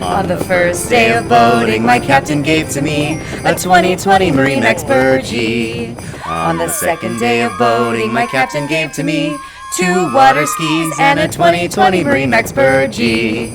On the first day of boating, my captain gave to me a 2020 MarineMax BURGEE. On the second day of boating, my captain gave to me 2 water skis and a 2020 MarineMax BURGEE.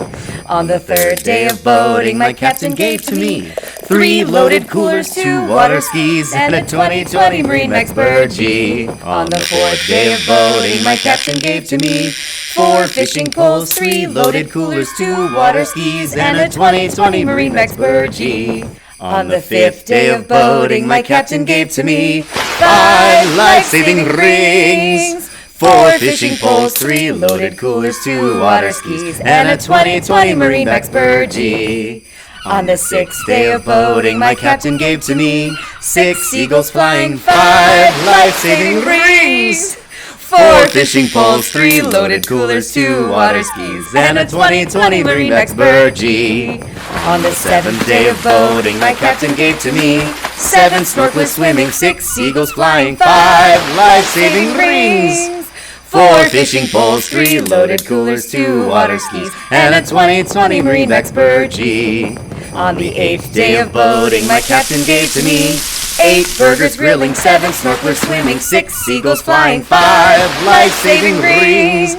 On the third day of boating, my captain gave to me 3 loaded coolers, 2 water skis, and a 2020 MarineMax BURGEE. On the fourth day of boating, my captain gave to me 4 fishing poles, 3 loaded coolers, 2 water skis, and a 2020 MarineMax BURGEE. On the fifth day of boating, my captain gave to me 5 life-saving rings, 4 fishing poles, 3 loaded coolers, 2 water skis, and a 2020 MarineMax BURGEE. On the sixth day of boating, my captain gave to me 6 seagulls flying, 5 life-saving rings, 4 fishing poles, 3 loaded coolers, 2 water skis, and a 2020 MarineMax BURGEE. On the seventh day of boating, my captain gave to me 7 snorkelers swimming, 6 seagulls flying, 5 life-saving rings, 4 fishing poles, 3 loaded coolers, 2 water skis, and a 2020 MarineMax BURGEE. On the 8th day of boating, my captain gave to me 8 burgers grilling, 7 snorkelers swimming, 6 seagulls flying, 5 life-saving rings,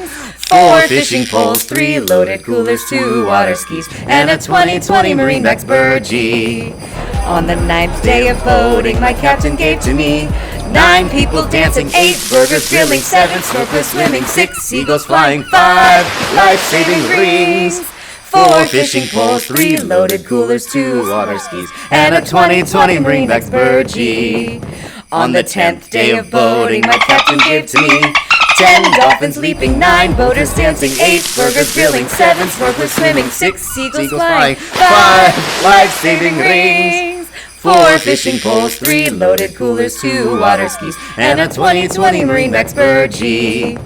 4 fishing poles, 3 loaded coolers, 2 water skis, and a 2020 MarineMax BURGEE. On the 9th day of boating, my captain gave to me 9 people dancing, 8 burgers grilling, 7 snorkelers swimming, 6 seagulls flying, 5 life-saving rings, 4 fishing poles, 3 loaded coolers, 2 water skis, and a 2020 MarineMax BURGEE. On the 10th day of boating, my captain gave to me 10 dolphins leaping, 9 boaters dancing, 8 burgers grilling, 7 snorkelers swimming, 6 seagulls flying, 5 life-saving rings, 4 fishing poles, 3 loaded coolers, 2 water skis, and a 2020 MarineMax BURGEE.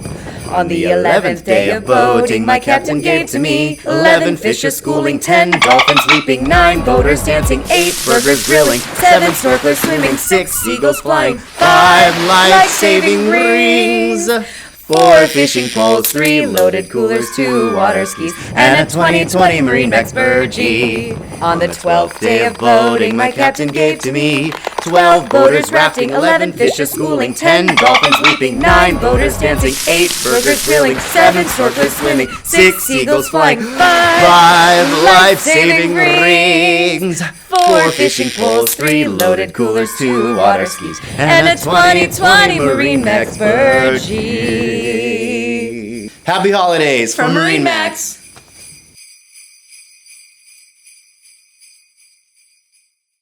On the 11th day of boating, my captain gave to me 11 fishes schooling, 10 dolphins leaping, 9 boaters dancing, 8 burgers grilling, 7 snorkelers swimming, 6 seagulls flying, 5 life-saving rings, 4 fishing poles, 3 loaded coolers, 2 water skis, and a 2020 MarineMax BURGEE. On the 12th day of boating, my captain gave to me 12 boaters rafting, 11 fishes schooling, 10 dolphins leaping, 9 boaters dancing, 8 burgers grilling, 7 snorkelers swimming, 6 seagulls flying, 5 life-saving rings, 4 fishing poles, 3 loaded coolers, 2 water skis, and a 2020 MarineMax BURGEE. Happy holidays From MarineMax.